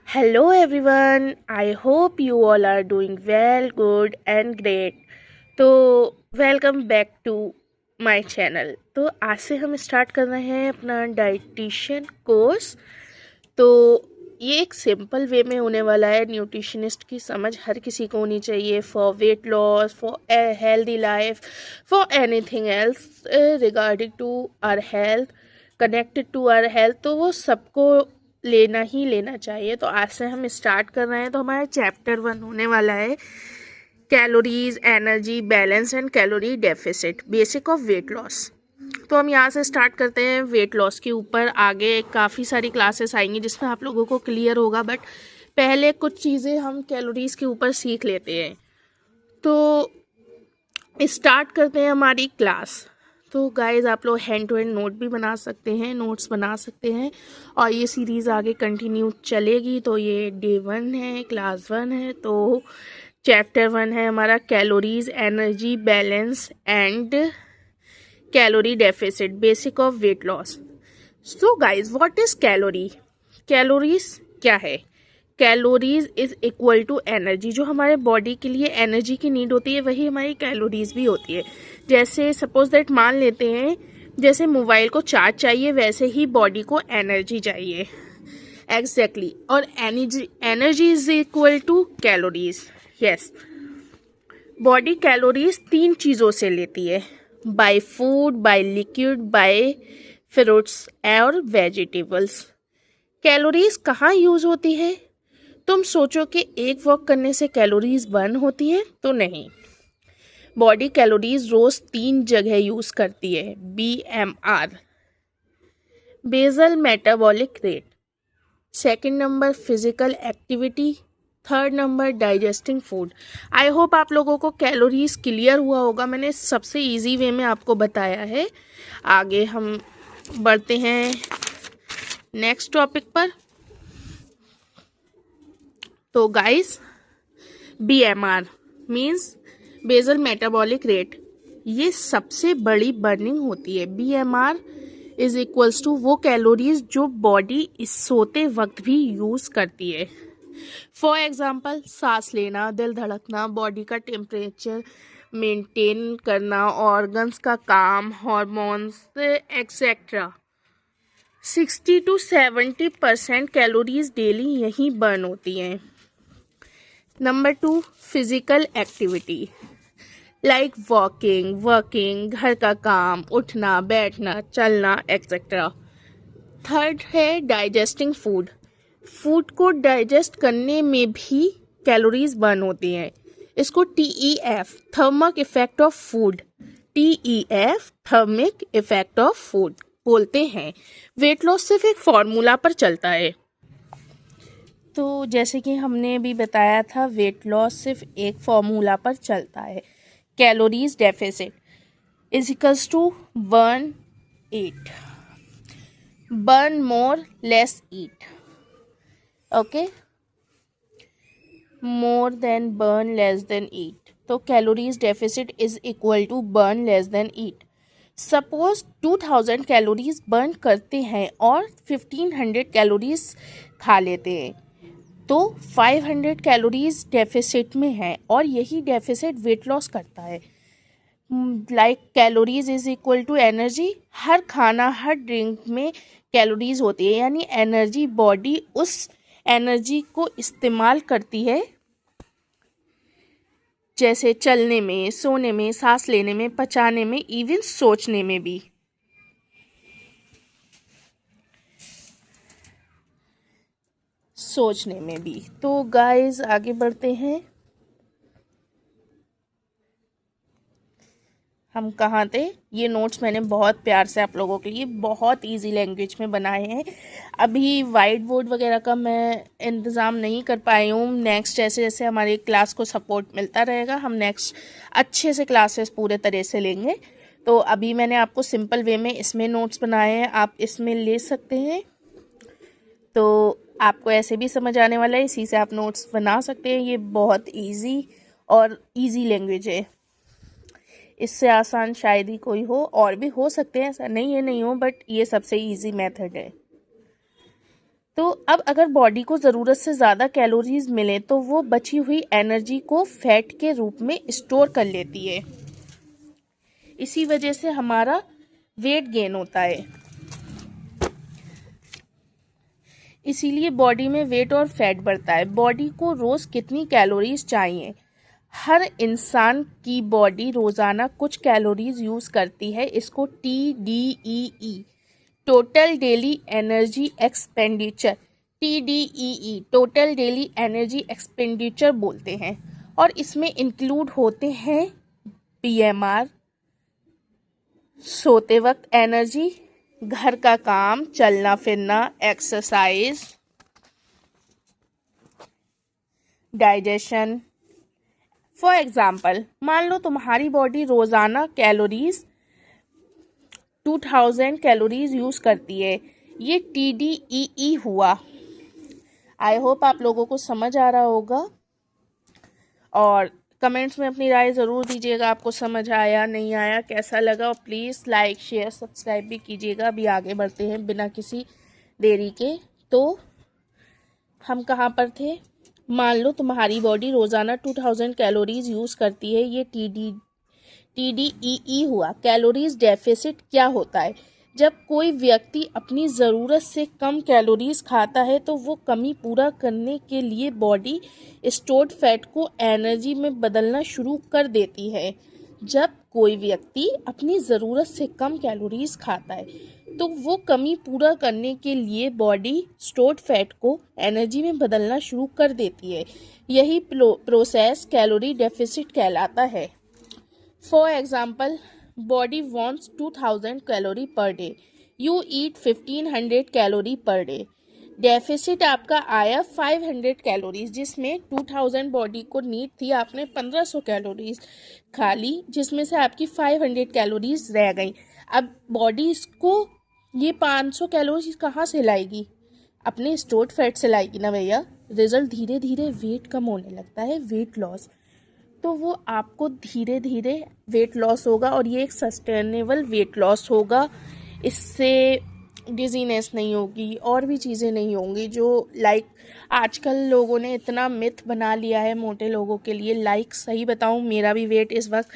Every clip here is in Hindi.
Hello everyone, I hope you all are doing well, good and great. तो welcome back to my channel. तो आज से हम स्टार्ट कर रहे हैं अपना डाइटिशियन कोर्स। तो ये एक सिंपल वे में होने वाला है। न्यूट्रिशनिस्ट की समझ हर किसी को होनी चाहिए for weight loss, for a healthy life, for anything else regarding to our health, connected to our health. तो वो सबको लेना ही लेना चाहिए। तो आज से हम स्टार्ट कर रहे हैं। तो हमारा चैप्टर 1 होने वाला है calories, energy balance and calorie deficit, basic of weight loss. तो हम यहाँ से स्टार्ट करते हैं वेट लॉस के ऊपर। आगे काफ़ी सारी क्लासेस आएंगी जिसमें आप लोगों को क्लियर होगा, बट पहले कुछ चीज़ें हम कैलोरीज के ऊपर सीख लेते हैं। तो स्टार्ट करते हैं हमारी क्लास। तो गाइज आप लोग हैंड टू हैंड नोट भी बना सकते हैं, नोट्स बना सकते हैं, और ये सीरीज़ आगे कंटिन्यू चलेगी। तो ये डे 1 है, क्लास 1 है। तो चैप्टर 1 है हमारा calories, energy balance and calorie deficit, basic of weight loss. So guys what is calorie? Calories क्या है? Calories is equal to energy. जो हमारे बॉडी के लिए एनर्जी की नीड होती है वही हमारी कैलोरीज भी होती है। जैसे सपोज दैट मान लेते हैं, जैसे मोबाइल को चार्ज चाहिए वैसे ही बॉडी को एनर्जी चाहिए। एग्जैक्टली और energy is equal to calories. Yes, body calories 3 चीज़ों से लेती है, by food, by liquid, by fruits और वेजिटेबल्स। कैलोरीज कहाँ यूज होती है? तुम सोचो कि एक वॉक करने से कैलोरीज बर्न होती है, तो नहीं। बॉडी कैलोरीज रोज 3 जगह यूज करती है। BMR, basal metabolic rate, second number physical activity, third number digesting food. I hope आप लोगों को कैलोरीज क्लियर हुआ होगा। मैंने सबसे इजी वे में आपको बताया है। आगे हम बढ़ते हैं नेक्स्ट टॉपिक पर। तो guys, BMR means basal metabolic rate, ये सबसे बड़ी बर्निंग होती है। BMR इज इक्वल्स टू वो कैलोरीज जो बॉडी सोते वक्त भी यूज करती है। फॉर एग्जाम्पल, सांस लेना, दिल धड़कना, बॉडी का टेम्परेचर मेंटेन करना, ऑर्गन्स का काम, hormones etcetera. 60 to 70% calories daily यहीं बर्न होती हैं। Number 2, physical activity like walking, working, घर का काम, उठना, बैठना, चलना एक्सेट्रा। थर्ड है डाइजेस्टिंग फूड। फूड को डाइजेस्ट करने में भी कैलोरीज बर्न होती हैं। इसको TEF, thermic effect of food, TEF thermic effect of food बोलते हैं। वेट लॉस सिर्फ एक फॉर्मूला पर चलता है। तो जैसे कि हमने भी बताया था, वेट लॉस सिर्फ एक फॉर्मूला पर चलता है। Calories deficit is equals to burn eat, burn more less eat. Okay, more than burn less than eat. तो calories deficit is equal to burn less than eat. Suppose 2000 calories burn करते हैं और 1500 कैलोरीज खा लेते हैं, तो 500 कैलोरीज डेफिसिट में है, और यही डेफिसिट वेट लॉस करता है। Like calories is equal to energy. हर खाना, हर ड्रिंक में कैलोरीज होती है, यानी एनर्जी बॉडी उस एनर्जी को इस्तेमाल करती है, जैसे चलने में, सोने में, सांस लेने में, पचाने में, इवन सोचने में भी। तो गाइस आगे बढ़ते हैं। हम कहाँ थे? ये नोट्स मैंने बहुत प्यार से आप लोगों के लिए बहुत इजी लैंग्वेज में बनाए हैं। अभी वाइट बोर्ड वगैरह का मैं इंतज़ाम नहीं कर पाई हूँ। नेक्स्ट जैसे जैसे हमारी क्लास को सपोर्ट मिलता रहेगा, हम नेक्स्ट अच्छे से क्लासेस पूरे तरह से लेंगे। तो अभी मैंने आपको सिंपल वे में इसमें नोट्स बनाए हैं, आप इसमें ले सकते हैं। तो आपको ऐसे भी समझ आने वाला है, इसी से आप नोट्स बना सकते हैं। ये बहुत ईजी और ईजी लैंग्वेज है, इससे आसान शायद ही कोई हो, और भी हो सकते हैं, ऐसा नहीं है नहीं हो, बट ये सबसे इजी मेथड है। तो अब अगर बॉडी को ज़रूरत से ज़्यादा कैलोरीज मिले तो वो बची हुई एनर्जी को फैट के रूप में स्टोर कर लेती है। इसी वजह से हमारा वेट गेन होता है। इसीलिए बॉडी में वेट और फैट बढ़ता है। बॉडी को रोज़ कितनी कैलोरीज चाहिए? हर इंसान की बॉडी रोज़ाना कुछ कैलोरीज यूज़ करती है। इसको TDEE, total daily energy expenditure, TDEE, total daily energy expenditure बोलते हैं। और इसमें इंक्लूड होते हैं PMR, सोते वक्त एनर्जी, घर का काम, चलना फिरना, एक्सरसाइज, डाइजेशन। फॉर एग्जाम्पल, मान लो तुम्हारी बॉडी रोज़ाना कैलोरीज 2000 कैलोरीज यूज़ करती है। ये TDEE हुआ। आई होप आप लोगों को समझ आ रहा होगा, और कमेंट्स में अपनी राय ज़रूर दीजिएगा। आपको समझ आया, नहीं आया, कैसा लगा, और प्लीज़ लाइक शेयर सब्सक्राइब भी कीजिएगा। अभी आगे बढ़ते हैं बिना किसी देरी के। तो हम कहाँ पर थे? मान लो तुम्हारी बॉडी रोज़ाना 2000 कैलोरीज यूज़ करती है। ये TDEE हुआ। कैलोरीज डेफिसिट क्या होता है? जब कोई व्यक्ति अपनी ज़रूरत से कम कैलोरीज खाता है तो वो कमी पूरा करने के लिए बॉडी स्टोर्ड फैट को एनर्जी में बदलना शुरू कर देती है। जब कोई व्यक्ति अपनी ज़रूरत से कम कैलोरीज खाता है तो वो कमी पूरा करने के लिए बॉडी स्टोर्ड फैट को एनर्जी में बदलना शुरू कर देती है। यही प्रोसेस कैलोरी डेफिसिट कहलाता है। For example, body wants 2000 calorie per day, you eat 1500 calorie per day. Deficit आपका आया 500 कैलोरीज, जिसमें 2000 बॉडी को नीड थी, आपने 1500 कैलोरीज खा ली, जिसमें से आपकी 500 कैलोरीज रह गई। अब बॉडी इसको ये 500 कैलोरीज कहाँ से लाएगी? अपने स्टोर्ड फैट से लाएगी ना भैया। रिजल्ट धीरे धीरे वेट कम होने लगता है, वेट लॉस। तो वो आपको धीरे धीरे वेट लॉस होगा, और ये एक सस्टेनेबल वेट लॉस होगा। इससे डिजीनेस नहीं होगी, और भी चीज़ें नहीं होंगी जो आजकल लोगों ने इतना मिथ बना लिया है मोटे लोगों के लिए। सही बताऊं, मेरा भी वेट इस वक्त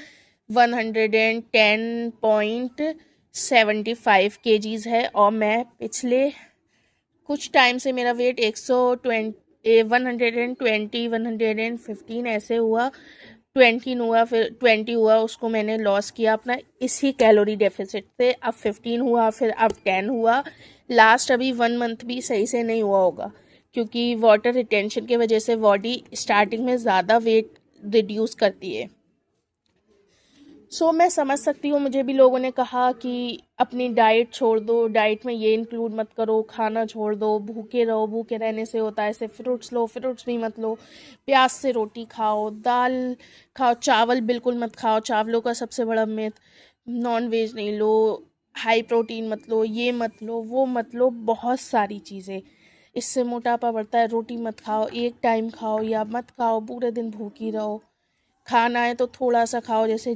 110.75 kgs है, और मैं पिछले कुछ टाइम से मेरा वेट 120 115 ऐसे हुआ, 20 हुआ, फिर 20 हुआ, उसको मैंने लॉस किया अपना इसी कैलोरी डेफिसिट से। अब 15 हुआ, फिर अब 10 हुआ। लास्ट अभी 1 मंथ भी सही से नहीं हुआ होगा, क्योंकि वाटर रिटेंशन की वजह से बॉडी स्टार्टिंग में ज़्यादा वेट रिड्यूस करती है। मैं समझ सकती हूँ। मुझे भी लोगों ने कहा कि अपनी डाइट छोड़ दो, डाइट में ये इंक्लूड मत करो, खाना छोड़ दो, भूखे रहो, भूखे रहने से होता है ऐसे, फ्रूट्स लो, फ्रूट्स भी मत लो, प्याज से रोटी खाओ, दाल खाओ, चावल बिल्कुल मत खाओ, चावलों का सबसे बड़ा मिथ, नॉन वेज नहीं लो, हाई प्रोटीन मत लो, ये मत लो, वो मत लो, बहुत सारी चीज़ें, इससे मोटापा बढ़ता है। रोटी मत खाओ, एक टाइम खाओ, या मत खाओ, पूरे दिन भूखी रहो, खाना है तो थोड़ा सा खाओ, जैसे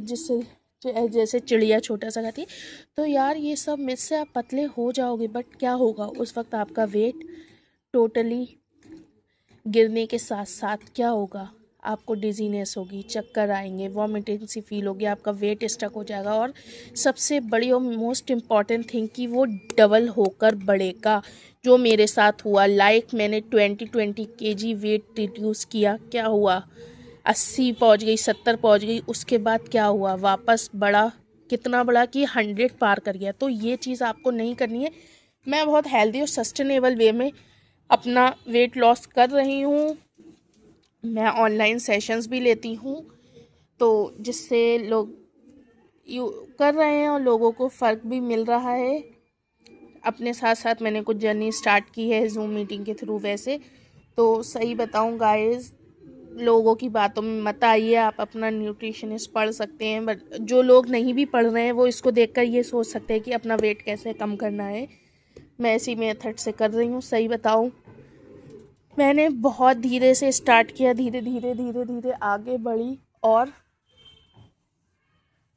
चिड़िया छोटा सा खाती है। तो यार ये सब मिथ से आप पतले हो जाओगे, बट क्या होगा उस वक्त? आपका वेट टोटली गिरने के साथ साथ क्या होगा? आपको डिजीनेस होगी, चक्कर आएंगे, वॉमिटिंग सी फील होगी, आपका वेट स्टक हो जाएगा, और सबसे बड़ी और मोस्ट इम्पॉर्टेंट थिंग कि वो डबल होकर बढ़ेगा, जो मेरे साथ हुआ। मैंने 20 kg वेट रिड्यूस किया, क्या हुआ? 80 पहुंच गई, 70 पहुंच गई, उसके बाद क्या हुआ? वापस बढ़ा, कितना बढ़ा कि 100 पार कर गया। तो ये चीज़ आपको नहीं करनी है। मैं बहुत हेल्दी और सस्टेनेबल वे में अपना वेट लॉस कर रही हूँ। मैं ऑनलाइन सेशंस भी लेती हूँ, तो जिससे लोग कर रहे हैं और लोगों को फ़र्क भी मिल रहा है। अपने साथ साथ मैंने कुछ जर्नी स्टार्ट की है जूम मीटिंग के थ्रू। वैसे तो सही बताऊँ गाइस, लोगों की बातों में मत आइए। आप अपना न्यूट्रिशनिस्ट पढ़ सकते हैं, बट जो लोग नहीं भी पढ़ रहे हैं वो इसको देखकर ये सोच सकते हैं कि अपना वेट कैसे कम करना है। मैं इसी मेथड से कर रही हूँ। सही बताऊँ, मैंने बहुत धीरे से स्टार्ट किया, धीरे धीरे धीरे धीरे आगे बढ़ी, और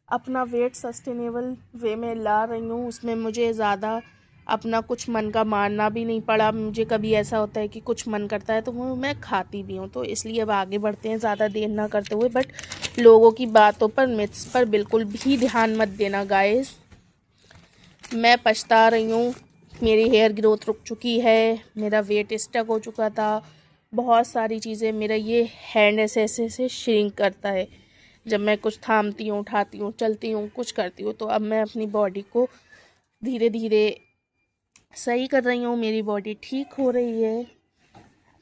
अपना वेट सस्टेनेबल वे में ला रही हूँ। उसमें मुझे ज़्यादा अपना कुछ मन का मानना भी नहीं पड़ा मुझे। कभी ऐसा होता है कि कुछ मन करता है तो वो मैं खाती भी हूँ। तो इसलिए अब आगे बढ़ते हैं ज़्यादा देर ना करते हुए। बट लोगों की बातों पर, मिथ्स पर बिल्कुल भी ध्यान मत देना गाइस। मैं पछता रही हूँ, मेरी हेयर ग्रोथ रुक चुकी है, मेरा वेट स्टक हो चुका था, बहुत सारी चीज़ें। मेरा ये हैंड ऐसे ऐसे ऐसे श्रिंक करता है जब मैं कुछ थामती हूँ, उठाती हूँ, चलती हूँ, कुछ करती हूँ। तो अब मैं अपनी बॉडी को धीरे धीरे सही कर रही हूँ, मेरी बॉडी ठीक हो रही है।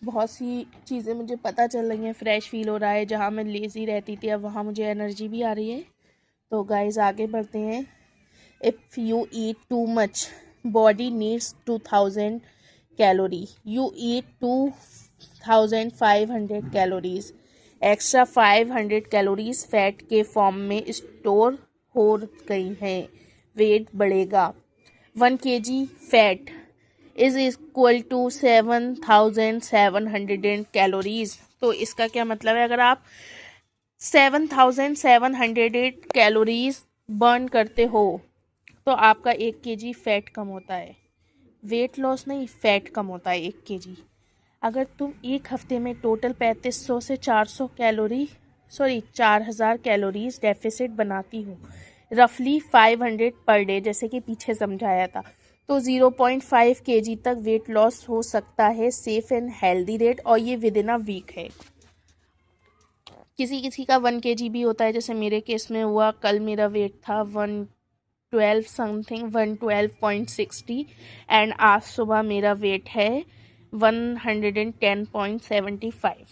बहुत सी चीज़ें मुझे पता चल रही हैं, फ्रेश फील हो रहा है। जहाँ मैं लेज़ी रहती थी अब वहाँ मुझे एनर्जी भी आ रही है। तो गाइस आगे बढ़ते हैं। If you eat too much, body needs 2000 calorie, you eat 2500 calories, extra 500 calories fat के फॉर्म में स्टोर हो गई हैं, वेट बढ़ेगा। 1 kg fat is equal to 7700 calories. तो इसका क्या मतलब है, अगर आप 7700 कैलोरीज बर्न करते हो तो आपका 1 kg फैट कम होता है। वेट लॉस नहीं, फैट कम होता है 1 kg। अगर तुम एक हफ्ते में टोटल 3500 से 4000 कैलोरीज डेफिसिट बनाती हो, रफली 500 पर डे, जैसे कि पीछे समझाया था, तो 0.5 kg तक वेट लॉस हो सकता है सेफ एंड हेल्दी रेट, और ये विद इन अ वीक है। किसी किसी का 1 kg भी होता है, जैसे मेरे केस में हुआ। कल मेरा वेट था 112 समथिंग, 112.60, एंड आज सुबह मेरा वेट है 110.75।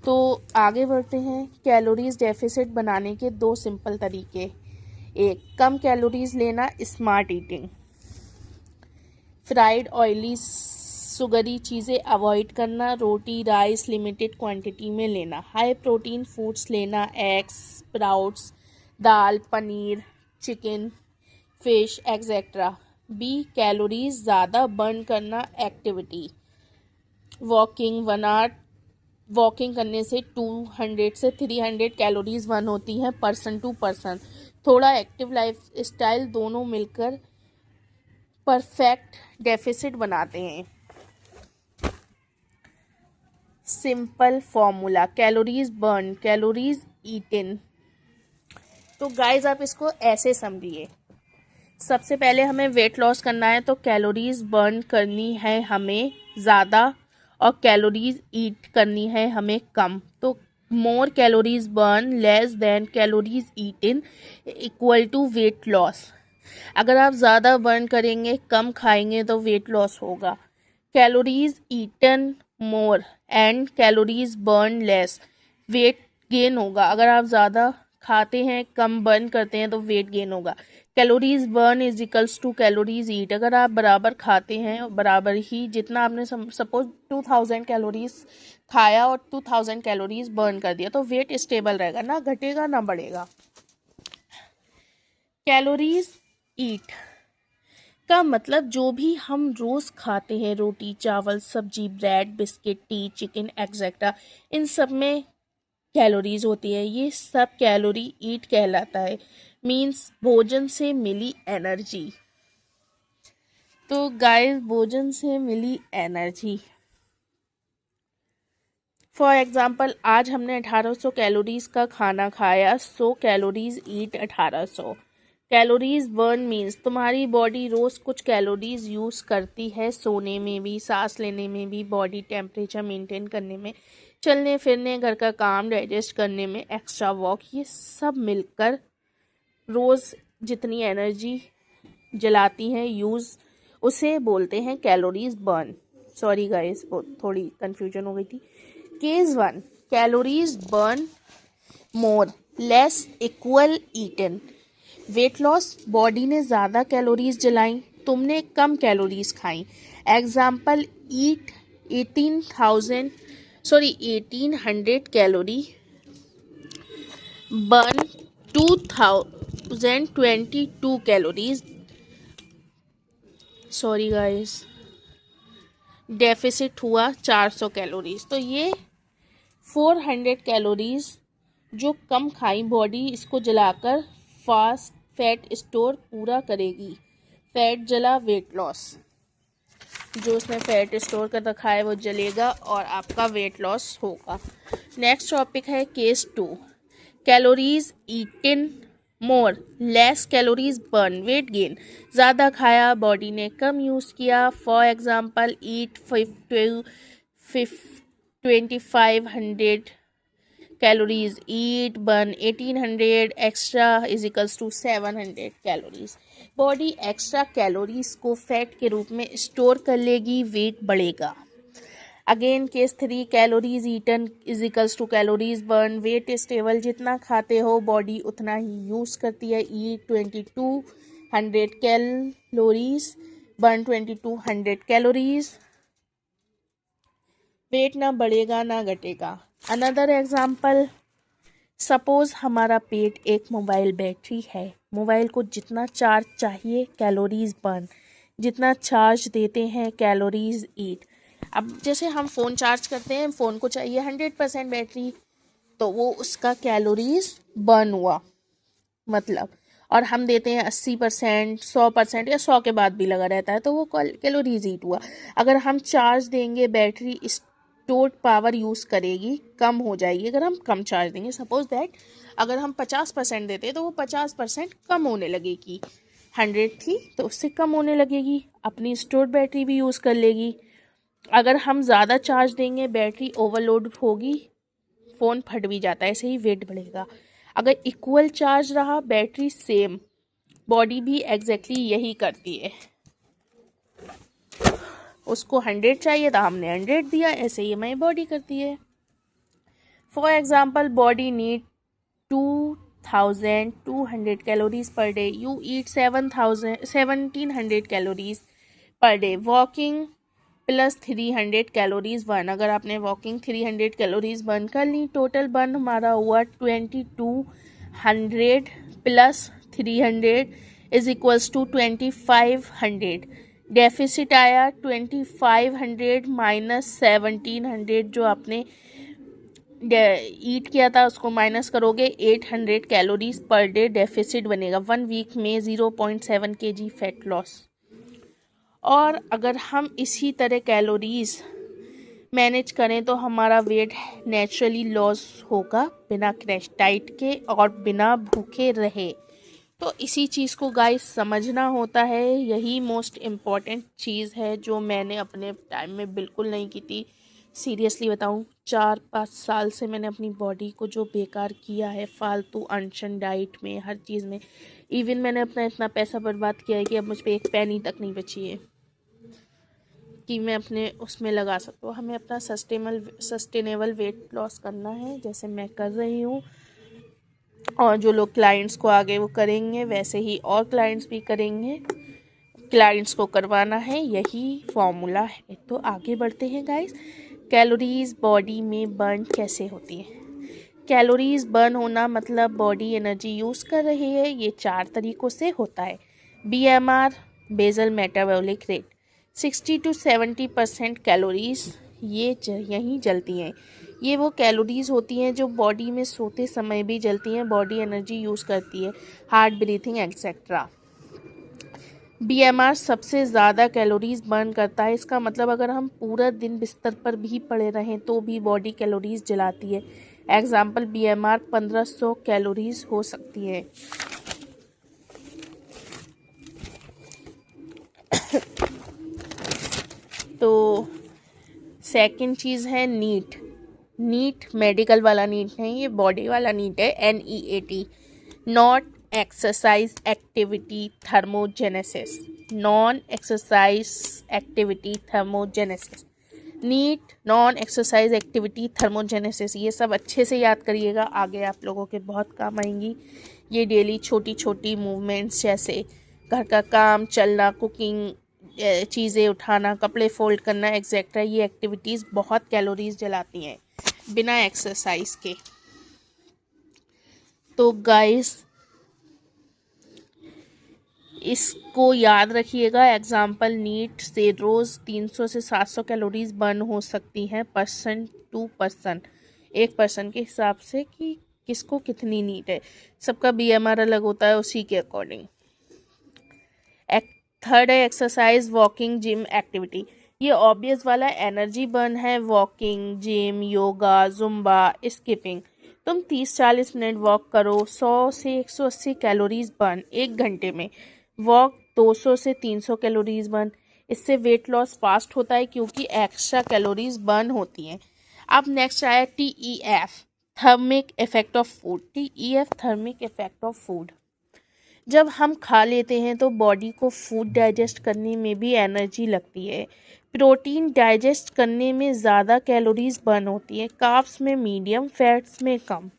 तो आगे बढ़ते हैं। कैलोरीज डेफिसिट बनाने के 2 सिंपल तरीके। एक, कम कैलोरीज लेना, smart eating, fried oily sugary चीज़ें अवॉइड करना, रोटी राइस लिमिटेड क्वांटिटी में लेना, हाई प्रोटीन फूड्स लेना, एग्स, स्प्राउट्स, दाल, पनीर, chicken, fish etcetera. B, calories ज़्यादा बर्न करना, एक्टिविटी, वॉकिंग 1 आवर, वॉकिंग करने से 200 से 300 कैलोरीज बर्न होती हैं पर्सन टू पर्सन। थोड़ा एक्टिव लाइफ स्टाइल, दोनों मिलकर परफेक्ट डेफिसिट बनाते हैं। Simple formula, calories burn, calories eaten. तो गाइज आप इसको ऐसे समझिए, सबसे पहले हमें वेट लॉस करना है तो कैलोरीज बर्न करनी है हमें ज़्यादा, और कैलोरीज ईट करनी है हमें कम। तो more calories burn less than calories eaten equal to weight loss. अगर आप ज़्यादा बर्न करेंगे, कम खाएंगे, तो वेट लॉस होगा। Calories eaten more and calories burn less, weight gain होगा। अगर आप ज़्यादा खाते हैं, कम बर्न करते हैं, तो वेट गेन होगा। Calories burn is equals to calories eat. अगर आप बराबर खाते हैं, बराबर ही जितना आपने सपोज 2000 कैलोरीज खाया और 2000 कैलोरीज बर्न कर दिया, तो वेट स्टेबल रहेगा, ना घटेगा ना बढ़ेगा। कैलोरीज ईट का मतलब जो भी हम रोज़ खाते हैं, रोटी चावल सब्जी bread biscuit tea chicken etcetera, इन सब में कैलोरीज होती है। ये सब कैलोरी ईट कहलाता है, मीन्स भोजन से मिली एनर्जी। तो गाइस, भोजन से मिली एनर्जी, फॉर एग्जाम्पल आज हमने 1800 कैलोरीज का खाना खाया, 100 कैलोरीज ईट 1800। कैलोरीज बर्न मीन्स तुम्हारी बॉडी रोज़ कुछ कैलोरीज यूज़ करती है, सोने में भी, सांस लेने में भी, बॉडी टेम्परेचर मेंटेन करने में, चलने फिरने, घर का काम डाइजेस्ट करने में, एक्स्ट्रा वॉक, ये सब मिलकर रोज़ जितनी एनर्जी जलाती हैं यूज़, उसे बोलते हैं कैलोरीज बर्न। सॉरी गाइस, थोड़ी कन्फ्यूजन हो गई थी। Case 1, calories burn more less equal eaten. Weight loss, body ने ज़्यादा कैलोरीज जलाई, तुमने कम कैलोरीज खाई। Example, eat 1800 calorie, burn 2022 calories, sorry guys, deficit हुआ 400 कैलोरीज। तो ये 400 कैलोरीज जो कम खाई, बॉडी इसको जलाकर फास्ट फैट स्टोर पूरा करेगी। फैट जला, वेट लॉस। जो उसने फैट स्टोर कर रखा है वो जलेगा और आपका वेट लॉस होगा। नेक्स्ट टॉपिक है case 2, calories eaten more less calories burn, weight gain. ज़्यादा खाया, बॉडी ने कम यूज़ किया। For example eat 2500 calories, eat burn 1800 extra is equals to 700 calories. Body extra calories को फैट के रूप में स्टोर कर लेगी, वेट बढ़ेगा। Again case 3, calories eaten is equals to calories burn, weight stable. जितना खाते हो बॉडी उतना ही यूज़ करती है। ईट 2200 कैलोरीज, बर्न 2200 कैलोरीज, वेट ना बढ़ेगा ना घटेगा। अनदर एग्जाम्पल, सपोज हमारा पेट एक मोबाइल बैटरी है। मोबाइल को जितना चार्ज चाहिए कैलोरीज बर्न, जितना चार्ज देते हैं कैलोरीज ईट। अब जैसे हम फ़ोन चार्ज करते हैं, फ़ोन को चाहिए 100% बैटरी, तो वो उसका कैलोरीज बर्न हुआ मतलब, और हम देते हैं 80%, 100% या 100 के बाद भी लगा रहता है, तो वो कैलोरीज ईट हुआ। अगर हम चार्ज देंगे, बैटरी स्टोर्ड पावर यूज़ करेगी, कम हो जाएगी अगर हम कम चार्ज देंगे। सपोज दैट अगर हम 50% देते हैं तो वो 50% कम होने लगेगी। 100 थी तो उससे कम होने लगेगी, अपनी स्टोर्ड बैटरी भी यूज़ कर लेगी। अगर हम ज़्यादा चार्ज देंगे, बैटरी ओवरलोड होगी, फ़ोन फट भी जाता है, ऐसे ही वेट बढ़ेगा। अगर इक्वल चार्ज रहा, बैटरी सेम, बॉडी भी एग्जैक्टली यही करती है। उसको 100 चाहिए था, हमने 100 दिया, ऐसे ही हमारी बॉडी करती है। For example body need 2200 calories per day, you eat 1700 calories per day. Walking plus 300 calories burn, अगर आपने वॉकिंग 300 कैलोरीज बर्न कर ली, टोटल बर्न हमारा हुआ 2200 plus 300 is equals to 2500। Deficit आया 2500 माइनस 1700, जो आपने ईट किया था उसको माइनस करोगे, 800 कैलोरीज पर डे डेफिसिट बनेगा। 1 वीक में 0.7 kg फैट लॉस। और अगर हम इसी तरह कैलोरीज मैनेज करें तो हमारा वेट नेचुरली लॉस होगा, बिना क्रैश डाइट के और बिना भूखे रहे। तो इसी चीज़ को गाइस समझना होता है, यही मोस्ट इम्पॉर्टेंट चीज़ है जो मैंने अपने टाइम में बिल्कुल नहीं की थी। सीरियसली बताऊं, 4-5 साल से मैंने अपनी बॉडी को जो बेकार किया है फालतू अनशन डाइट में, हर चीज़ में। इवन मैंने अपना इतना पैसा बर्बाद किया है कि अब मुझ पर एक पैनी तक नहीं बची है कि मैं अपने उसमें लगा सकूँ। हमें अपना सस्टेनेबल वेट लॉस करना है, जैसे मैं कर रही हूँ, और जो लोग क्लाइंट्स को आगे वो करेंगे वैसे ही और क्लाइंट्स भी करेंगे। क्लाइंट्स को करवाना है, यही फॉर्मूला है। तो आगे बढ़ते हैं गाइस। कैलोरीज बॉडी में बर्न कैसे होती है? कैलोरीज बर्न होना मतलब बॉडी एनर्जी यूज़ कर रही है, ये 4 तरीक़ों से होता है। BMR basal metabolic rate, 60 to 70% calories ये यहीं जलती हैं। ये वो कैलोरीज होती हैं जो बॉडी में सोते समय भी जलती हैं, बॉडी एनर्जी यूज़ करती है, हार्ट ब्रीथिंग एक्सेट्रा। BMR सबसे ज़्यादा कैलोरीज बर्न करता है। इसका मतलब अगर हम पूरा दिन बिस्तर पर भी पड़े रहें तो भी बॉडी कैलोरीज जलाती है। एग्जाम्पल BMR 1500 कैलोरीज हो सकती है। तो सेकंड चीज़ है नीट। नीट मेडिकल वाला नीट नहीं, ये बॉडी वाला नीट है, NEAT, not exercise activity thermogenesis. Non exercise activity thermogenesis, NEAT non exercise activity thermogenesis, ये सब अच्छे से याद करिएगा, आगे आप लोगों के बहुत काम आएंगी। ये डेली छोटी छोटी मूवमेंट्स जैसे घर का काम, चलना, कुकिंग, चीज़ें उठाना, कपड़े फोल्ड करना एक्सेट्रा, ये एक्टिविटीज़ बहुत कैलोरीज जलाती हैं बिना एक्सरसाइज के। तो गाइस इसको याद रखिएगा। एग्जाम्पल नीट से रोज़ 300 से 700 कैलोरीज बर्न हो सकती हैं, पर्सन टू पर्सन, एक पर्सन के हिसाब से कि किसको कितनी नीड है। सबका BMR अलग होता है, उसी के अकॉर्डिंग। थर्ड है एक्सरसाइज, वॉकिंग, जिम, एक्टिविटी। ये ऑब्वियस वाला एनर्जी बर्न है, walking, gym, yoga, Zumba, skipping. तुम 30-40 मिनट वॉक करो, 100 से 180 कैलोरीज बर्न एक घंटे में। वॉक 200 से 300 कैलोरीज बर्न। इससे वेट लॉस फास्ट होता है क्योंकि एक्स्ट्रा कैलोरीज बर्न होती हैं। अब नेक्स्ट आया TEF, thermic effect of food. TEF thermic effect of food. जब हम खा लेते हैं तो बॉडी को फूड डाइजेस्ट करने में भी एनर्जी लगती है। प्रोटीन डाइजेस्ट करने में ज़्यादा कैलोरीज बर्न होती है, कार्ब्स में मीडियम, फैट्स में कम।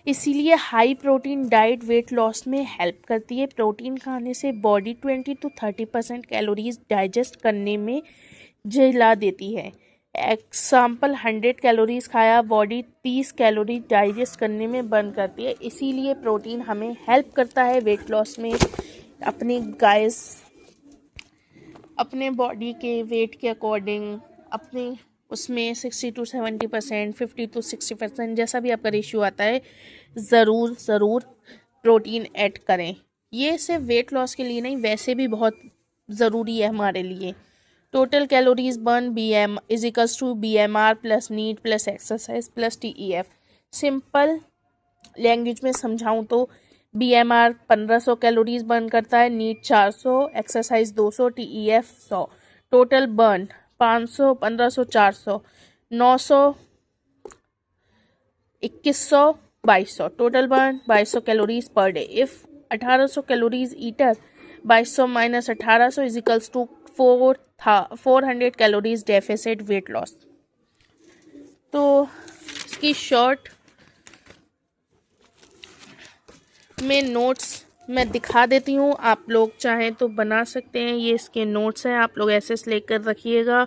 इसीलिए high protein diet weight loss में हेल्प करती है। प्रोटीन खाने से बॉडी 20-30% कैलोरीज डाइजेस्ट करने में झेला देती है। एग्जाम्पल 100 कैलोरीज खाया, बॉडी 30 कैलोरी डाइजेस्ट करने में बर्न करती है। इसीलिए प्रोटीन हमें हेल्प करता है वेट लॉस में। अपने बॉडी के वेट के अकॉर्डिंग अपने उसमें 60-70%, 50-60% जैसा भी आपका रेशियो आता है, ज़रूर प्रोटीन ऐड करें। ये सिर्फ वेट लॉस के लिए नहीं, वैसे भी बहुत ज़रूरी है हमारे लिए। Total calories burn BM = BMR + need + exercise + TEF। Simple language में समझाऊं तो BMR 1500 कैलोरीज बर्न करता है, need 400, exercise 200, TEF 100। Total burn 500, 1500, 400, 900, 2100, 2200। Total burn 2200 calories per day. If 1800 calories eater, 2200 - 1800 = 400 calories deficit wait loss. तो इसकी शॉर्ट में नोट्स मैं दिखा देती हूँ, आप लोग चाहें तो बना सकते हैं। ये इसके नोट्स हैं, आप लोग ऐसे लेकर रखिएगा।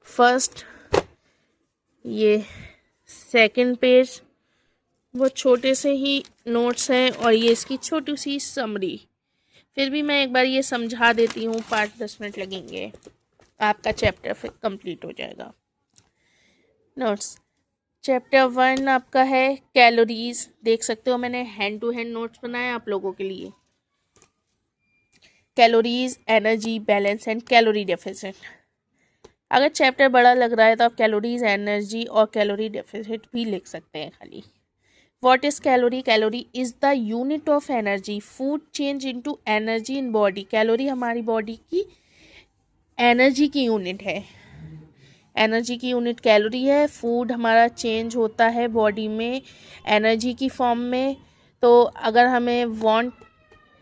फर्स्ट, ये सेकंड पेज, वो छोटे से ही नोट्स हैं, और ये इसकी छोटी सी समरी। फिर भी मैं एक बार ये समझा देती हूँ, 5-10 मिनट लगेंगे, आपका चैप्टर फिर कंप्लीट हो जाएगा। नोट्स, चैप्टर 1 आपका है कैलोरीज। देख सकते हो मैंने हैंड टू हैंड नोट्स बनाए आप लोगों के लिए। Calories, energy balance and calorie deficit. अगर चैप्टर बड़ा लग रहा है तो आप कैलोरीज, एनर्जी और कैलोरी डेफिसिट भी लिख सकते हैं खाली। What is calorie? Calorie is the unit of energy food change into energy in body. Calorie हमारी बॉडी की एनर्जी की यूनिट है। एनर्जी की यूनिट कैलोरी है। फूड हमारा चेंज होता है बॉडी में एनर्जी की फॉर्म में। तो अगर हमें वांट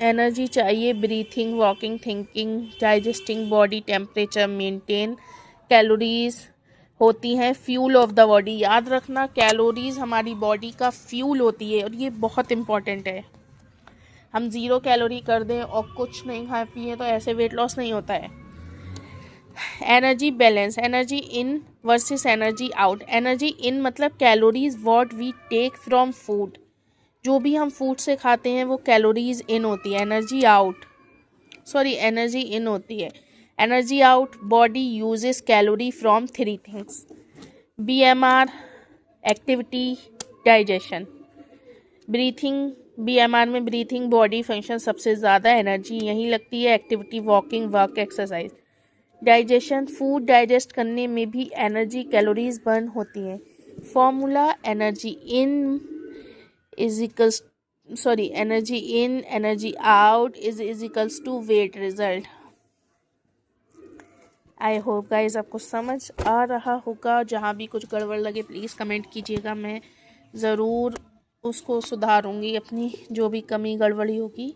एनर्जी चाहिए, breathing, walking, thinking, digesting, body temperature maintain, calories होती हैं फ्यूल ऑफ द बॉडी। याद रखना, कैलोरीज हमारी बॉडी का फ्यूल होती है, और ये बहुत इंपॉर्टेंट है। हम 0 कैलोरी कर दें और कुछ नहीं खाए पिए तो ऐसे वेट लॉस नहीं होता है। Energy balance, energy in versus energy out. Energy in मतलब calories what we take from food, जो भी हम फूड से खाते हैं वो कैलोरीज इन होती है। एनर्जी इन होती है। Energy out, body uses calorie from 3 things: BMR activity, digestion, breathing. BMR में ब्रीथिंग, बॉडी फंक्शन सबसे ज़्यादा एनर्जी यहीं लगती है। Activity, walking, work, exercise. Digestion, food digest करने में भी एनर्जी कैलोरीज बर्न होती हैं। Formula, energy in energy out is equals to weight result. I hope guys आपको समझ आ रहा होगा। जहाँ भी कुछ गड़बड़ लगे प्लीज़ कमेंट कीजिएगा, मैं ज़रूर उसको सुधारूंगी, अपनी जो भी कमी गड़बड़ी होगी।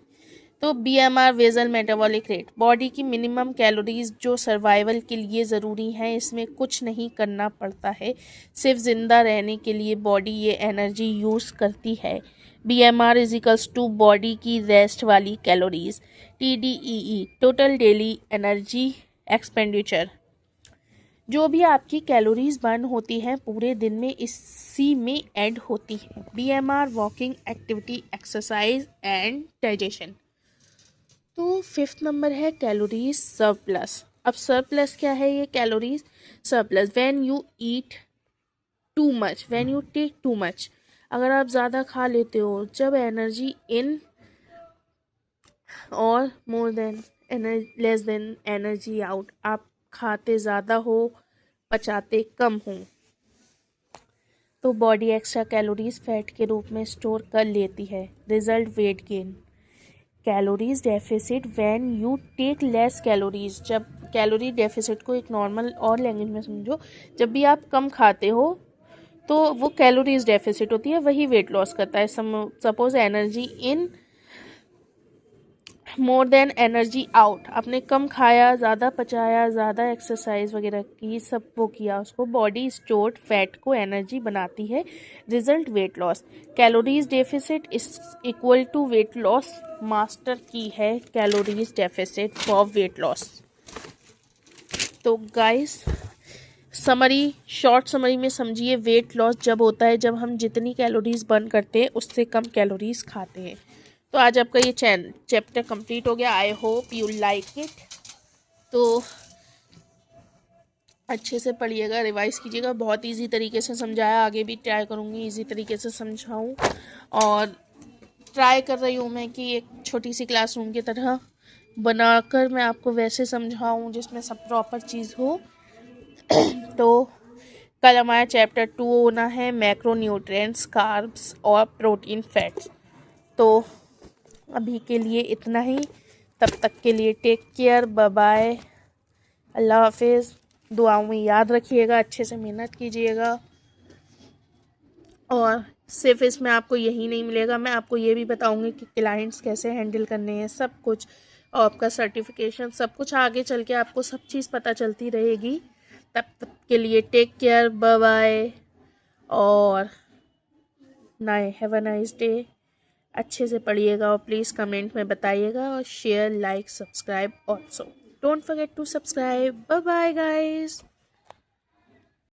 तो BMR basal metabolic rate, body की मिनिमम कैलोरीज जो सर्वाइवल के लिए ज़रूरी हैं। इसमें कुछ नहीं करना पड़ता है, सिर्फ ज़िंदा रहने के लिए बॉडी ये एनर्जी यूज़ करती है। BMR = बॉडी की रेस्ट वाली calories. TDEE total daily energy expenditure, जो भी आपकी कैलोरीज बर्न होती हैं पूरे दिन में इसी में ऐड होती हैं। BMR walking, activity, exercise and digestion. तो 5th नंबर है कैलोरीज सरप्लस। अब सरप्लस क्या है? ये calories surplus, when you eat too much, when you take too much, अगर आप ज़्यादा खा लेते हो, जब एनर्जी इन और more than less than energy out. आप खाते ज़्यादा हो, पचाते कम हो, तो बॉडी एक्स्ट्रा कैलोरीज फैट के रूप में स्टोर कर लेती है। Result weight gain. Calories deficit when you take less calories. जब कैलोरी डेफिसिट को एक नॉर्मल और लैंग्वेज में समझो, जब भी आप कम खाते हो तो वो कैलोरीज डेफिसिट होती है, वही वेट लॉस करता है। Suppose energy in more than energy out. आपने कम खाया, ज़्यादा पचाया, ज़्यादा एक्सरसाइज वगैरह की, सब वो किया, उसको बॉडी स्टोर्ड फैट को एनर्जी बनाती है। Result weight loss. Calories deficit is equal to weight loss. Master key है calories deficit for weight loss. तो गाइस, समरी, शॉर्ट समरी में समझिए, वेट लॉस जब होता है जब हम जितनी कैलोरीज बर्न करते हैं उससे कम कैलोरीज खाते हैं। तो आज आपका ये चैप्टर कंप्लीट हो गया। I hope you like it. तो अच्छे से पढ़िएगा, रिवाइज कीजिएगा। बहुत इजी तरीके से समझाया, आगे भी ट्राई करूँगी इजी तरीके से समझाऊँ। और ट्राई कर रही हूँ मैं कि एक छोटी सी क्लासरूम की तरह बनाकर मैं आपको वैसे समझाऊँ जिसमें सब प्रॉपर चीज़ हो। तो कल हमारा चैप्टर 2 होना है, मैक्रोन्यूट्रिएंट्स, कार्ब्स और प्रोटीन फैट्स। तो अभी के लिए इतना ही। तब तक के लिए टेक केयर, बाय बाय, अल्लाह हाफिज़। दुआओं में याद रखिएगा, अच्छे से मेहनत कीजिएगा। और सिर्फ इसमें आपको यही नहीं मिलेगा, मैं आपको ये भी बताऊंगी कि क्लाइंट्स कैसे हैंडल करने हैं, सब कुछ, और आपका सर्टिफिकेशन, सब कुछ आगे चल के आपको सब चीज़ पता चलती रहेगी। तब तक के लिए टेक केयर, बाय बाय, और हैव अ नाइस डे। अच्छे से पढ़िएगा और प्लीज़ कमेंट में बताइएगा, और share, like, subscribe also. Don't forget to subscribe. Bye bye guys.